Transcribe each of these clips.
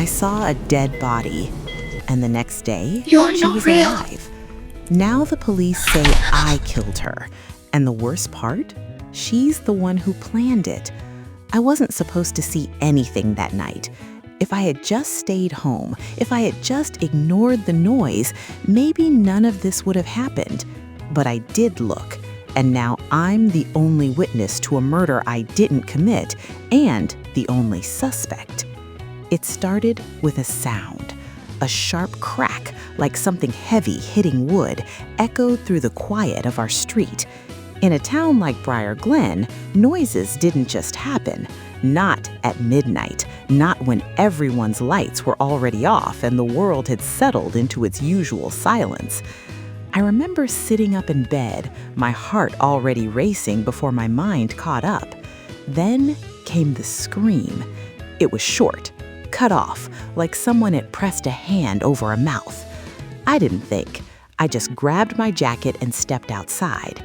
I saw a dead body, and the next day, You're she not was real. alive. Now the police say I killed her, and the worst part? She's the one who planned it. I wasn't supposed to see anything that night. If I had just stayed home, if I had just ignored the noise, maybe none of this would have happened. But I did look, and now I'm the only witness to a murder I didn't commit, and the only suspect. It started with a sound. A sharp crack, like something heavy hitting wood, echoed through the quiet of our street. In a town like Briar Glen, noises didn't just happen. Not at midnight, not when everyone's lights were already off and the world had settled into its usual silence. I remember sitting up in bed, my heart already racing before my mind caught up. Then came the scream. It was short, cut off, like someone had pressed a hand over a mouth. I didn't think. I just grabbed my jacket and stepped outside.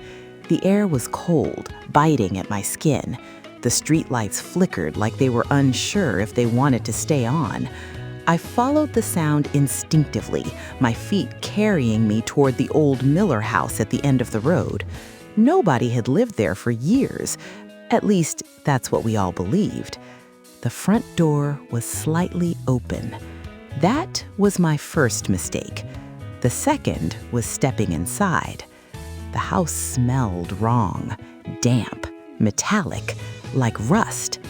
The air was cold, biting at my skin. The streetlights flickered like they were unsure if they wanted to stay on. I followed the sound instinctively, my feet carrying me toward the old Miller house at the end of the road. Nobody had lived there for years. At least, that's what we all believed. The front door was slightly open. That was my first mistake. The second was stepping inside. The house smelled wrong, damp, metallic, like rust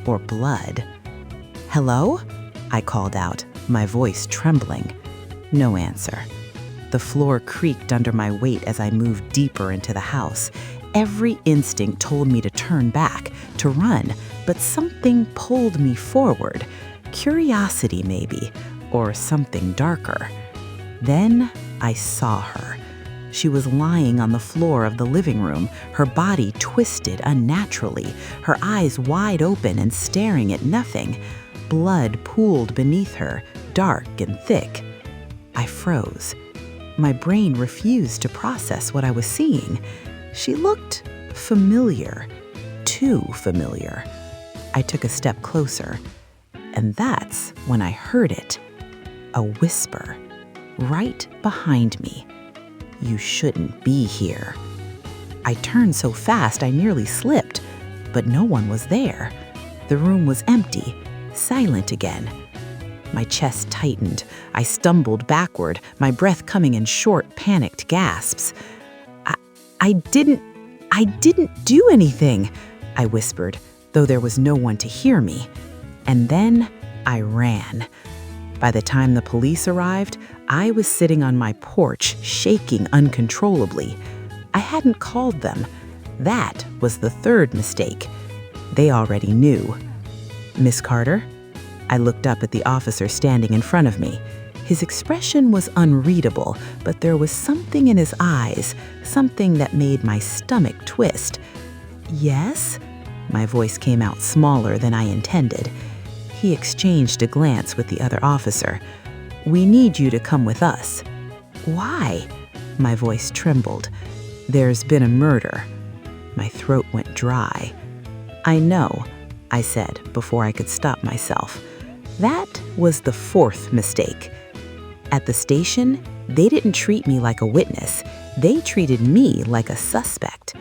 or blood. "Hello?" I called out, my voice trembling. No answer. The floor creaked under my weight as I moved deeper into the house. Every instinct told me to turn back, to run, but something pulled me forward. Curiosity, maybe, or something darker. Then I saw her. She was lying on the floor of the living room, her body twisted unnaturally, her eyes wide open and staring at nothing. Blood pooled beneath her, dark and thick. I froze. My brain refused to process what I was seeing. She looked familiar, too familiar. I took a step closer, and that's when I heard it. A whisper, right behind me. "You shouldn't be here." I turned so fast I nearly slipped, but no one was there. The room was empty, silent again. My chest tightened. I stumbled backward, my breath coming in short, panicked gasps. I didn't do anything," I whispered, though there was no one to hear me. And then I ran. By the time the police arrived, I was sitting on my porch, shaking uncontrollably. I hadn't called them. That was the third mistake. They already knew. "Miss Carter?" I looked up at the officer standing in front of me. His expression was unreadable, but there was something in his eyes, something that made my stomach twist. "Yes?" My voice came out smaller than I intended. He exchanged a glance with the other officer. "We need you to come with us." "Why?" My voice trembled. "There's been a murder." My throat went dry. "I know," I said before I could stop myself. That was the fourth mistake. At the station, they didn't treat me like a witness. They treated me like a suspect.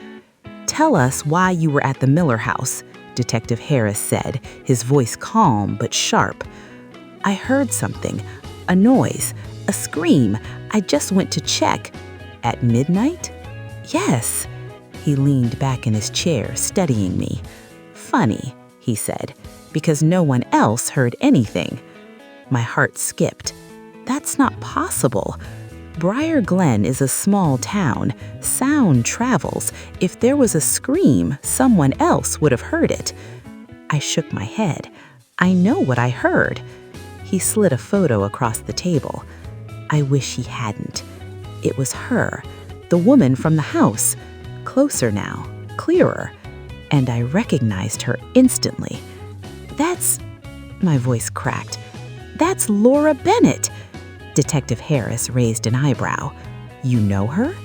"Tell us why you were at the Miller house," Detective Harris said, his voice calm but sharp. "I heard something, a noise, a scream. I just went to check." "At midnight?" "Yes." He leaned back in his chair, studying me. "Funny," he said, "because no one else heard anything." My heart skipped. That's not possible. Briar Glen is a small town. Sound travels. If there was a scream, someone else would have heard it. I shook my head. I know what I heard. He slid a photo across the table. I wish he hadn't. It was her, the woman from the house. Closer now, clearer. And I recognized her instantly. "That's..." My voice cracked. "That's Laura Bennett." Detective Harris raised an eyebrow. "You know her?"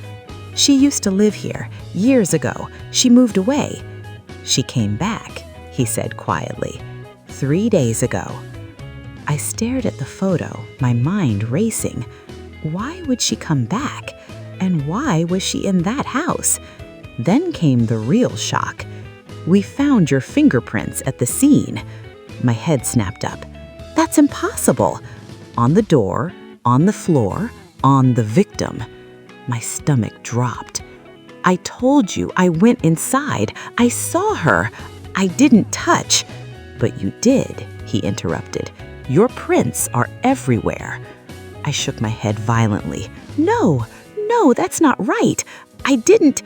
"She used to live here, years ago. She moved away." "She came back," he said quietly. 3 days ago." I stared at the photo, my mind racing. Why would she come back? And why was she in that house? Then came the real shock. We found your fingerprints at the scene. My head snapped up. That's impossible. On the door, on the floor, on the victim. My stomach dropped. I told you I went inside. I saw her. I didn't touch. But you did, he interrupted. Your prints are everywhere. I shook my head violently. No, that's not right. I didn't.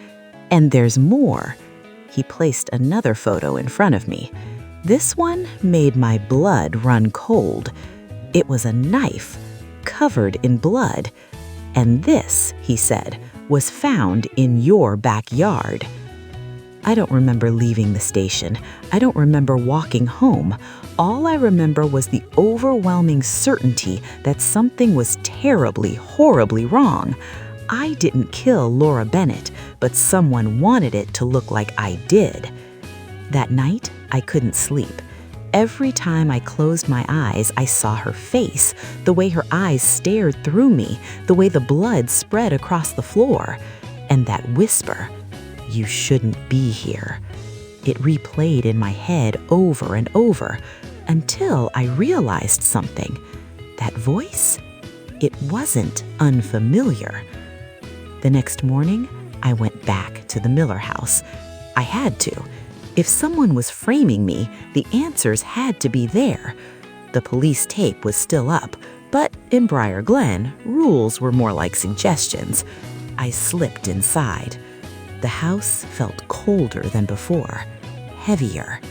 And there's more. He placed another photo in front of me. This one made my blood run cold. It was a knife, covered in blood. And this, he said, was found in your backyard. I don't remember leaving the station. I don't remember walking home. All I remember was the overwhelming certainty that something was terribly, horribly wrong. I didn't kill Laura Bennett, but someone wanted it to look like I did. That night, I couldn't sleep. Every time I closed my eyes, I saw her face, the way her eyes stared through me, the way the blood spread across the floor, and that whisper, "You shouldn't be here." It replayed in my head over and over until I realized something. That voice? It wasn't unfamiliar. The next morning, I went back to the Miller house. I had to. If someone was framing me, the answers had to be there. The police tape was still up, but in Briar Glen, rules were more like suggestions. I slipped inside. The house felt colder than before, heavier.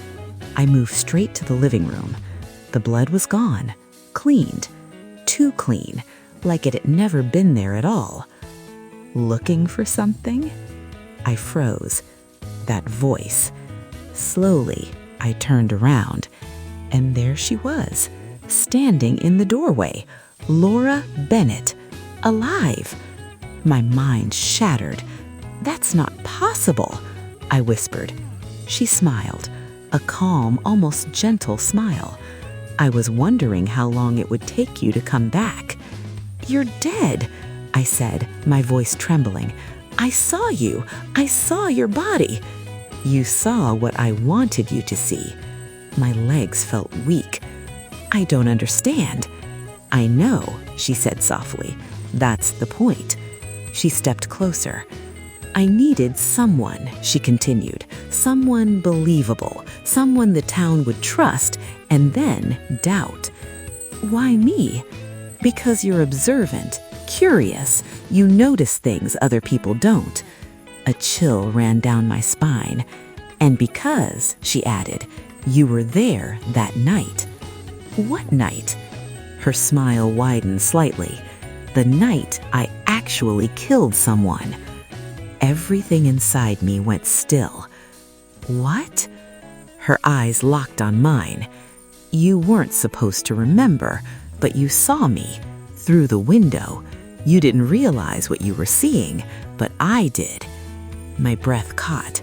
I moved straight to the living room. The blood was gone, cleaned, too clean, like it had never been there at all. Looking for something? I froze. That voice. Slowly, I turned around, and there she was, standing in the doorway, Laura Bennett, alive. My mind shattered. "That's not possible," I whispered. She smiled, a calm, almost gentle smile. "I was wondering how long it would take you to come back." "You're dead," I said, my voice trembling. "I saw you. I saw your body." "You saw what I wanted you to see." My legs felt weak. "I don't understand." "I know," she said softly. "That's the point." She stepped closer. "I needed someone," she continued, "someone believable, someone the town would trust and then doubt." "Why me?" "Because you're observant, curious. You notice things other people don't." A chill ran down my spine. "And because," she added, "you were there that night." "What night?" Her smile widened slightly. "The night I actually killed someone." Everything inside me went still. "What?" Her eyes locked on mine. "You weren't supposed to remember, but you saw me through the window. You didn't realize what you were seeing, but I did." My breath caught.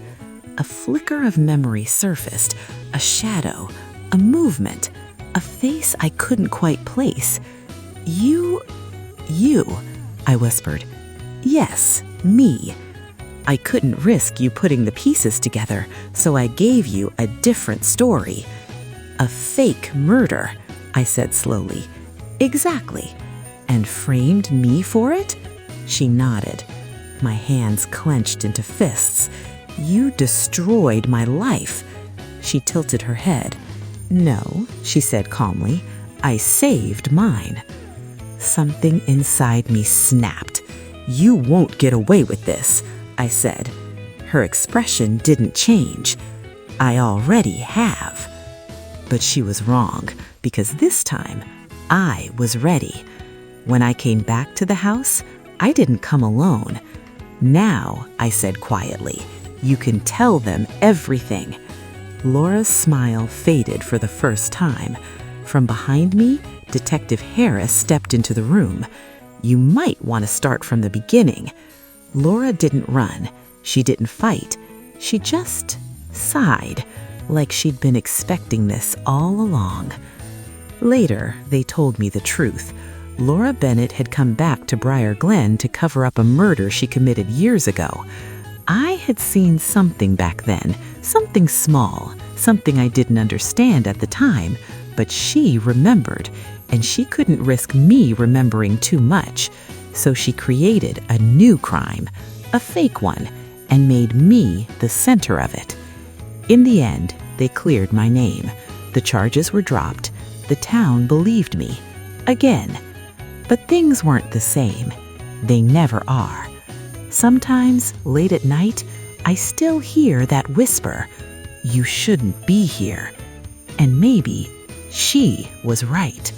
A flicker of memory surfaced, a shadow, a movement, a face I couldn't quite place. You, I whispered. "Yes, me." "I couldn't risk you putting the pieces together, so I gave you a different story." "A fake murder," I said slowly. "Exactly." "And framed me for it?" She nodded. My hands clenched into fists. "You destroyed my life." She tilted her head. "No," she said calmly. "I saved mine." Something inside me snapped. "You won't get away with this," I said. Her expression didn't change. "I already have." But she was wrong, because this time I was ready. When I came back to the house, I didn't come alone. "Now," I said quietly, "you can tell them everything." Laura's smile faded for the first time. From behind me, Detective Harris stepped into the room. "You might want to start from the beginning." Laura didn't run. She didn't fight. She just sighed, like she'd been expecting this all along. Later, they told me the truth. Laura Bennett had come back to Briar Glen to cover up a murder she committed years ago. I had seen something back then, something small, something I didn't understand at the time, but she remembered, and she couldn't risk me remembering too much. So she created a new crime, a fake one, and made me the center of it. In the end, they cleared my name. The charges were dropped. The town believed me. Again. But things weren't the same. They never are. Sometimes, late at night, I still hear that whisper, "You shouldn't be here." And maybe she was right.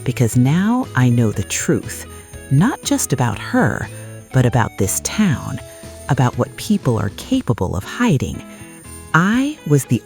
Because now I know the truth. Not just about her, but about this town. About what people are capable of hiding. I was the